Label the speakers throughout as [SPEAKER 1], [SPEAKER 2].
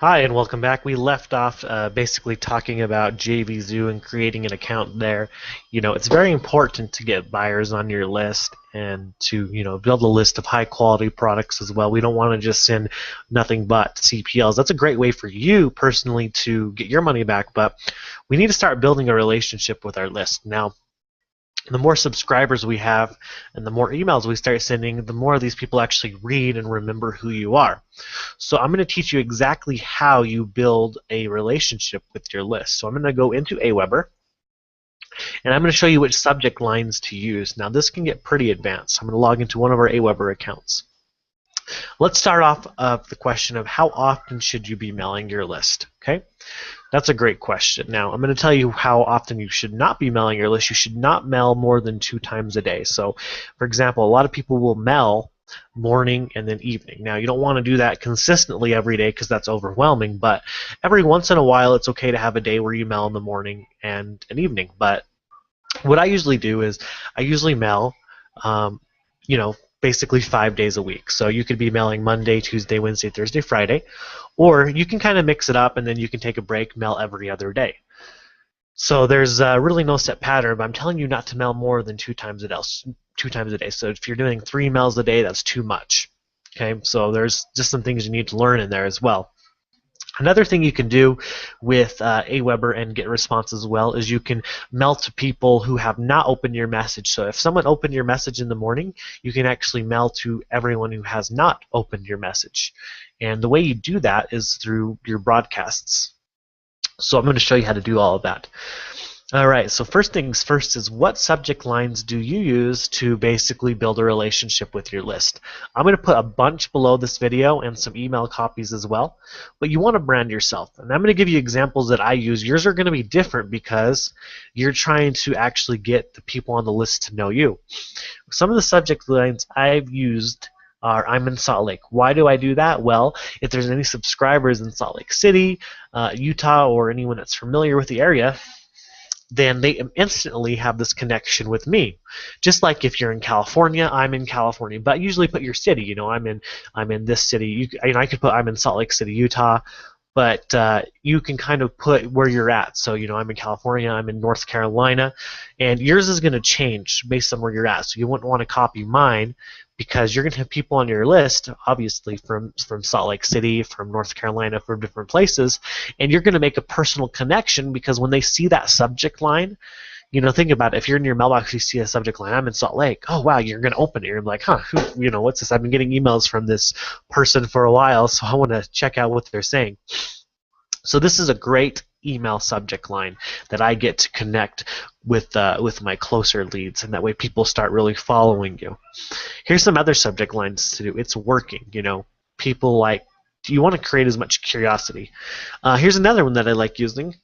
[SPEAKER 1] Hi, and welcome back. We left off basically talking about JVZoo and creating an account there. It's very important to get buyers on your list and to, build a list of high quality products as well. We don't want to just send nothing but CPLs. That's a great way for you personally to get your money back, but we need to start building a relationship with our list. Now, the more subscribers we have and the more emails we start sending, the more these people actually read and remember who you are. So I'm going to teach you exactly how you build a relationship with your list. So I'm going to go into Aweber, and I'm going to show you which subject lines to use. Now this can get pretty advanced. I'm going to log into one of our Aweber accounts. Let's start off with the question of how often should you be mailing your list. Okay, that's a great question. Now I'm going to tell you how often you should not be mailing your list. You should not mail more than 2 times a day. So for example, a lot of people will mail morning and then evening. Now you don't want to do that consistently every day because that's overwhelming, but every once in a while it's okay to have a day where you mail in the morning and an evening. But what I usually do is I usually mail you know, basically 5 days a week. So you could be mailing Monday, Tuesday, Wednesday, Thursday, Friday, or you can kind of mix it up and then you can take a break, mail every other day. So there's really no set pattern, but I'm telling you not to mail more than 2 times a day. So if you're doing 3 mails a day, that's too much. Okay, so there's just some things you need to learn in there as well. Another thing you can do with Aweber and GetResponse as well is you can mail to people who have not opened your message. So if someone opened your message in the morning, you can actually mail to everyone who has not opened your message. And the way you do that is through your broadcasts. So I'm going to show you how to do all of that. Alright, so first things first is what subject lines do you use to basically build a relationship with your list? I'm going to put a bunch below this video and some email copies as well, but you want to brand yourself. And I'm going to give you examples that I use. Yours are going to be different because you're trying to actually get the people on the list to know you. Some of the subject lines I've used are I'm in Salt Lake. Why do I do that? Well, if there's any subscribers in Salt Lake City, Utah, or anyone that's familiar with the area, then they instantly have this connection with me. Just like if you're in California, I'm in California, but usually put your city. I'm in this city. I could put I'm in Salt Lake City, Utah, but you can kind of put where you're at. So I'm in California, I'm in North Carolina, and yours is going to change based on where you're at. So you wouldn't want to copy mine because you're going to have people on your list, obviously from Salt Lake City, from North Carolina, from different places, and you're going to make a personal connection because when they see that subject line, think about it. If you're in your mailbox, you see a subject line, I'm in Salt Lake. Oh, wow, you're going to open it. You're like, what's this? I've been getting emails from this person for a while, so I want to check out what they're saying. So this is a great email subject line that I get to connect with my closer leads, and that way people start really following you. Here's some other subject lines to do. It's working. People like, you want to create as much curiosity. Here's another one that I like using.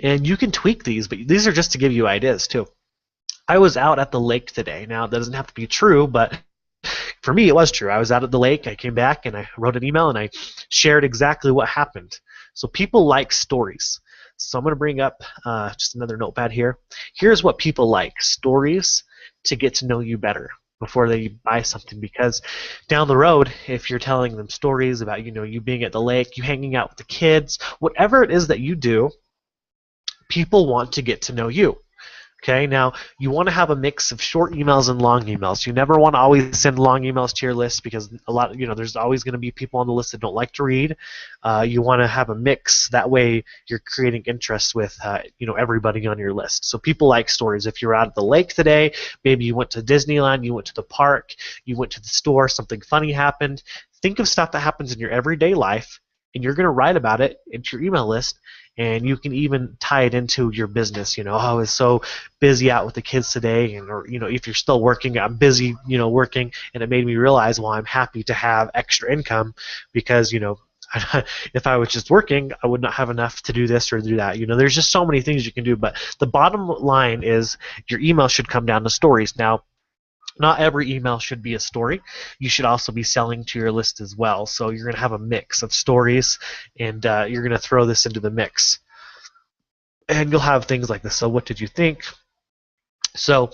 [SPEAKER 1] And you can tweak these, but these are just to give you ideas too. I was out at the lake today. Now, that doesn't have to be true, but for me, it was true. I was out at the lake. I came back and I wrote an email and I shared exactly what happened. So people like stories. So I'm going to bring up just another notepad here. Here's what people like: stories to get to know you better before they buy something, because down the road, if you're telling them stories about you being at the lake, you hanging out with the kids, whatever it is that you do, people want to get to know you. Okay, now you want to have a mix of short emails and long emails. You never want to always send long emails to your list because there's always going to be people on the list that don't like to read. You want to have a mix. That way you're creating interest with everybody on your list. So people like stories. If you're out at the lake today, maybe you went to Disneyland, you went to the park, you went to the store, something funny happened. Think of stuff that happens in your everyday life, and you're going to write about it into your email list. And you can even tie it into your business. I was so busy out with the kids today, or if you're still working, I'm busy, working, and it made me realize, well, I'm happy to have extra income because, if I was just working, I would not have enough to do this or do that. There's just so many things you can do. But the bottom line is your email should come down to stories. Now, not every email should be a story. You should also be selling to your list as well. So you're going to have a mix of stories, and you're going to throw this into the mix. And you'll have things like this. So what did you think? So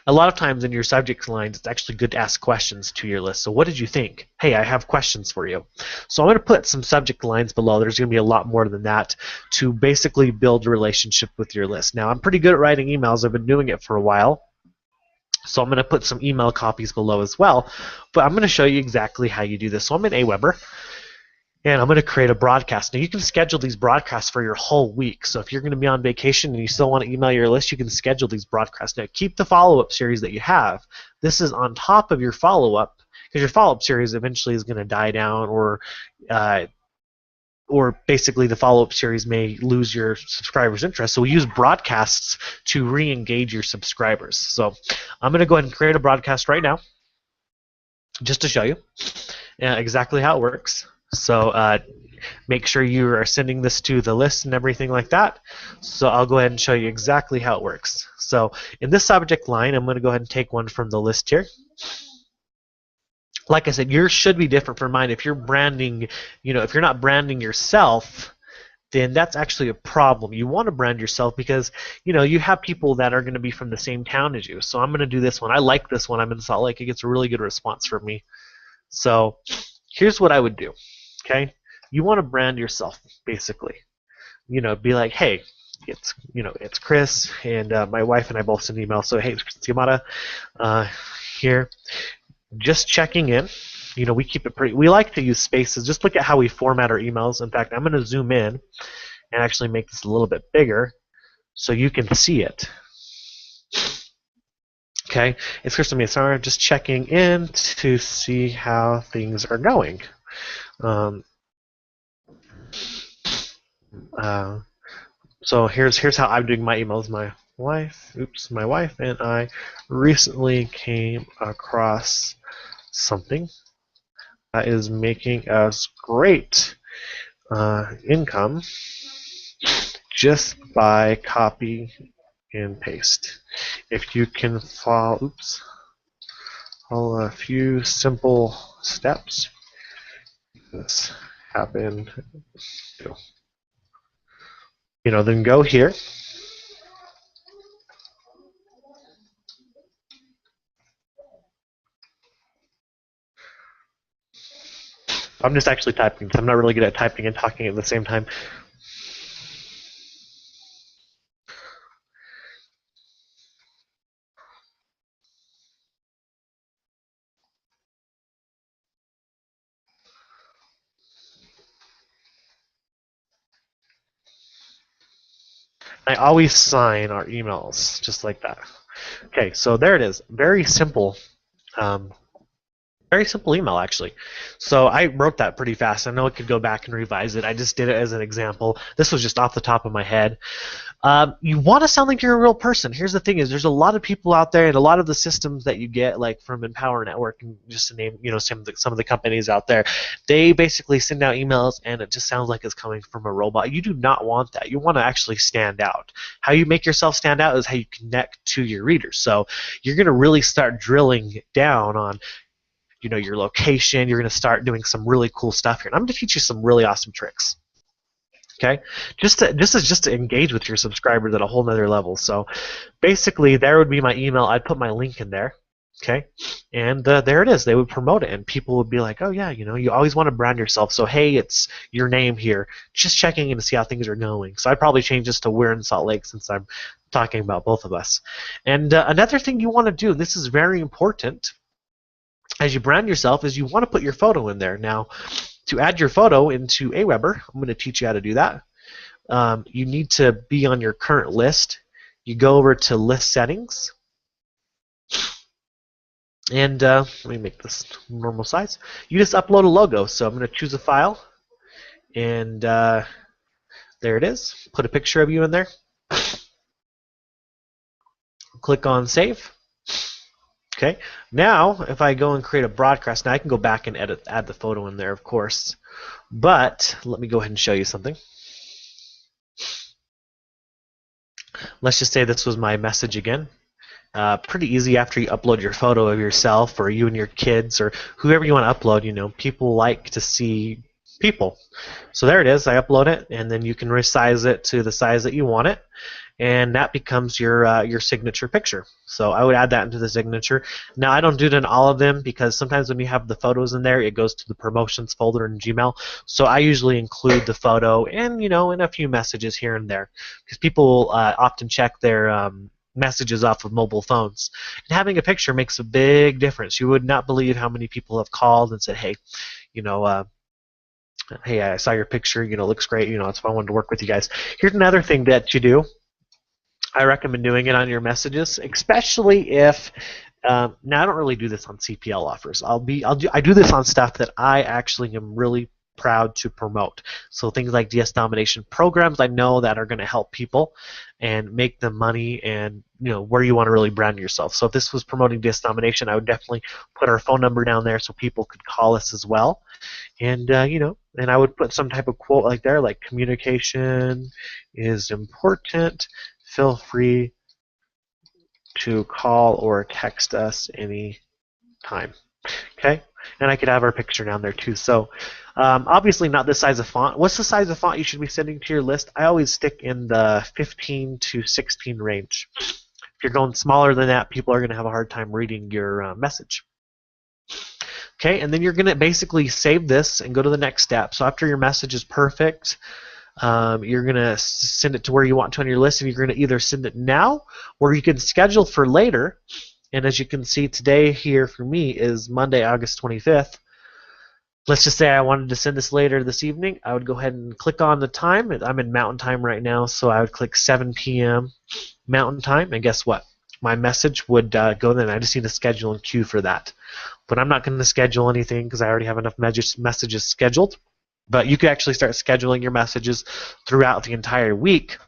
[SPEAKER 1] a lot of times in your subject lines, it's actually good to ask questions to your list. So what did you think? Hey, I have questions for you. So I'm going to put some subject lines below. There's going to be a lot more than that to basically build a relationship with your list. Now, I'm pretty good at writing emails. I've been doing it for a while. So I'm going to put some email copies below as well. But I'm going to show you exactly how you do this. So I'm in Aweber. And I'm going to create a broadcast. Now, you can schedule these broadcasts for your whole week. So if you're going to be on vacation and you still want to email your list, you can schedule these broadcasts. Now, keep the follow-up series that you have. This is on top of your follow-up, because your follow-up series eventually is going to die down, or basically the follow-up series may lose your subscribers' interest. So we use broadcasts to re-engage your subscribers. So I'm going to go ahead and create a broadcast right now, just to show you exactly how it works. So make sure you are sending this to the list and everything like that. So I'll go ahead and show you exactly how it works. So in this subject line, I'm going to go ahead and take one from the list here. Like I said, yours should be different from mine. If you're branding, if you're not branding yourself, then that's actually a problem. You want to brand yourself because, you have people that are going to be from the same town as you. So I'm going to do this one. I like this one. I'm in Salt Lake. It gets a really good response from me. So here's what I would do. Okay, you want to brand yourself, basically. Be like, hey, it's Chris, and my wife and I both send an email. So hey, it's Chris Yamada here, just checking in. We keep it pretty. We like to use spaces. Just look at how we format our emails. In fact, I'm going to zoom in and actually make this a little bit bigger so you can see it. Okay, it's Chris Yamada, just checking in to see how things are going. So here's how I'm doing my emails. My wife and I recently came across something that is making us great income just by copy and paste. If you can follow a few simple steps, this happen. Then go here. I'm just actually typing because I'm not really good at typing and talking at the same time. I always sign our emails just like that. Okay, so there it is. Very simple. Very simple email, actually. So I wrote that pretty fast. I know I could go back and revise it. I just did it as an example. This was just off the top of my head. You want to sound like you're a real person. Here's the thing: is there's a lot of people out there, and a lot of the systems that you get, like from Empower Network, and just to name, some of the companies out there, they basically send out emails, and it just sounds like it's coming from a robot. You do not want that. You want to actually stand out. How you make yourself stand out is how you connect to your readers. So you're going to really start drilling down on your location. You're going to start doing some really cool stuff here. And I'm going to teach you some really awesome tricks. Okay, this is just to engage with your subscribers at a whole nother level. So basically, there would be my email. I'd put my link in there. Okay, and there it is. They would promote it, and people would be like, oh yeah, you always want to brand yourself. So hey, it's your name here. Just checking in to see how things are going. So I'd probably change this to we're in Salt Lake since I'm talking about both of us. And another thing you want to do, this is very important, as you brand yourself, is you want to put your photo in there. Now, to add your photo into Aweber, I'm going to teach you how to do that. You need to be on your current list. You go over to List Settings, and let me make this normal size. You just upload a logo. So I'm going to choose a file, and there it is. Put a picture of you in there. Click on Save. Okay, now if I go and create a broadcast, now I can go back and add the photo in there, of course. But let me go ahead and show you something. Let's just say this was my message again. Pretty easy after you upload your photo of yourself or you and your kids or whoever you want to upload. People like to see people. So there it is. I upload it, and then you can resize it to the size that you want it. and that becomes your signature picture. So I would add that into the signature. Now I don't do it in all of them because sometimes when you have the photos in there, it goes to the promotions folder in Gmail. So I usually include the photo and and a few messages here and there because people often check their messages off of mobile phones, and having a picture makes a big difference. You would not believe how many people have called and said, "Hey, you know, hey, I saw your picture. Looks great. It's fun. I wanted to work with you guys." Here's another thing that you do. I recommend doing it on your messages, especially if. Now I don't really do this on CPL offers. I do this on stuff that I actually am really proud to promote. So things like DS Domination programs I know that are going to help people and make them money, and where you want to really brand yourself. So if this was promoting DS Domination, I would definitely put our phone number down there so people could call us as well. And and I would put some type of quote like there, like communication is important. Feel free to call or text us any time. Okay, and I could have our picture down there too. So obviously not this size of font. What's the size of font you should be sending to your list? I always stick in the 15 to 16 range. If you're going smaller than that, people are going to have a hard time reading your message. Okay, and then you're going to basically save this and go to the next step. So after your message is perfect, you're going to send it to where you want to on your list, and you're going to either send it now or you can schedule for later. And as you can see, today here for me is Monday, August 25th. Let's just say I wanted to send this later this evening. I would go ahead and click on the time. I'm in Mountain Time right now, so I would click 7 p.m. Mountain Time, and guess what? My message would go there, and I just need to schedule and queue for that. But I'm not going to schedule anything because I already have enough messages scheduled. But you could actually start scheduling your messages throughout the entire week,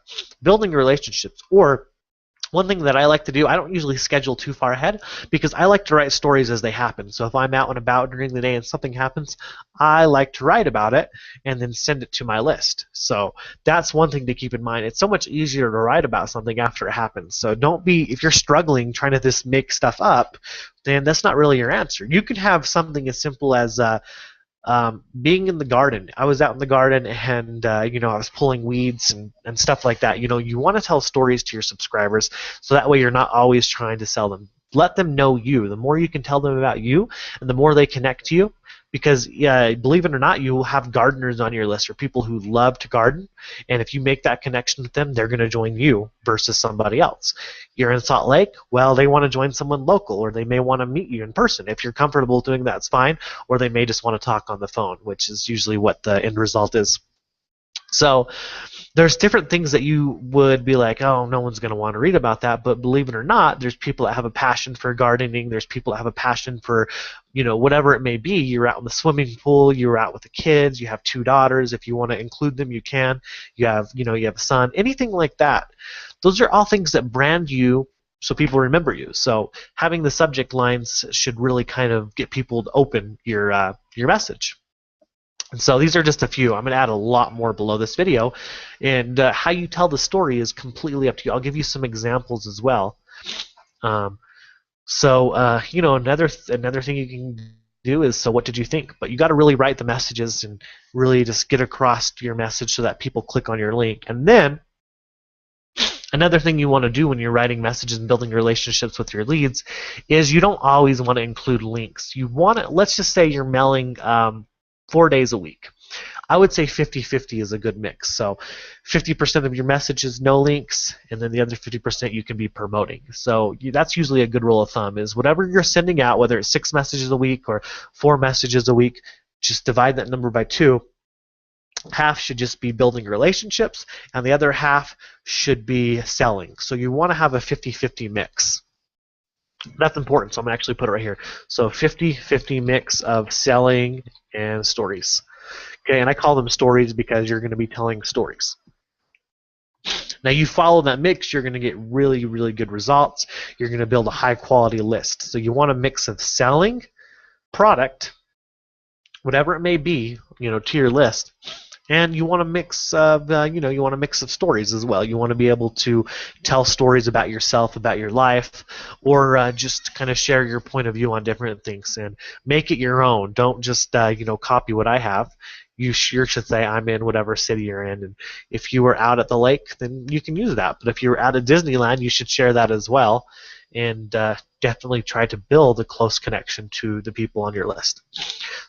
[SPEAKER 1] building relationships. Or one thing that I like to do, I don't usually schedule too far ahead because I like to write stories as they happen. So if I'm out and about during the day and something happens, I like to write about it and then send it to my list. So that's one thing to keep in mind. It's so much easier to write about something after it happens. So if you're struggling trying to just make stuff up, then that's not really your answer. You can have something as simple as being in the garden. I was out in the garden and I was pulling weeds and stuff like that. You want to tell stories to your subscribers so that way you're not always trying to sell them. Let them know you. The more you can tell them about you and the more they connect to you, because believe it or not, you will have gardeners on your list or people who love to garden, and if you make that connection with them, they're going to join you versus somebody else. You're in Salt Lake, well, they want to join someone local, or they may want to meet you in person. If you're comfortable doing that, it's fine, or they may just want to talk on the phone, which is usually what the end result is. So there's different things that you would be like, oh, no one's going to want to read about that. But believe it or not, there's people that have a passion for gardening. There's people that have a passion for, whatever it may be. You're out in the swimming pool. You're out with the kids. You have 2 daughters. If you want to include them, you can. You have a son. Anything like that. Those are all things that brand you so people remember you. So having the subject lines should really kind of get people to open your message. And so these are just a few. I'm going to add a lot more below this video. And how you tell the story is completely up to you. I'll give you some examples as well. Another thing you can do is, so what did you think? But you got to really write the messages and really just get across your message so that people click on your link. And then another thing you want to do when you're writing messages and building relationships with your leads is you don't always want to include links. You want to, let's just say you're mailing 4 days a week. I would say 50-50 is a good mix. So 50% of your message is no links, and then the other 50% you can be promoting. So that's usually a good rule of thumb, is whatever you're sending out, whether it's 6 messages a week or 4 messages a week, just divide that number by 2. Half should just be building relationships, and the other half should be selling. So you want to have a 50-50 mix. That's important, so I'm going to actually put it right here. So 50-50 mix of selling and stories. Okay, and I call them stories because you're going to be telling stories. Now you follow that mix, you're going to get really, really good results. You're going to build a high-quality list. So you want a mix of selling, product, whatever it may be, to your list, And you want to mix of you want a mix of stories as well. You want to be able to tell stories about yourself, about your life, or just kind of share your point of view on different things and make it your own. Don't just copy what I have. You sure should say I'm in whatever city you're in, and if you were out at the lake, then you can use that. But if you're out at Disneyland, you should share that as well, and definitely try to build a close connection to the people on your list.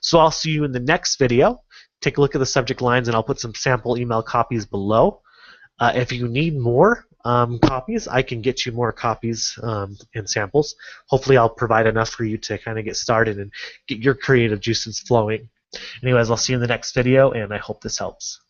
[SPEAKER 1] So I'll see you in the next video. Take a look at the subject lines, and I'll put some sample email copies below. If you need more copies, I can get you more copies and samples. Hopefully I'll provide enough for you to kind of get started and get your creative juices flowing. Anyways, I'll see you in the next video, and I hope this helps.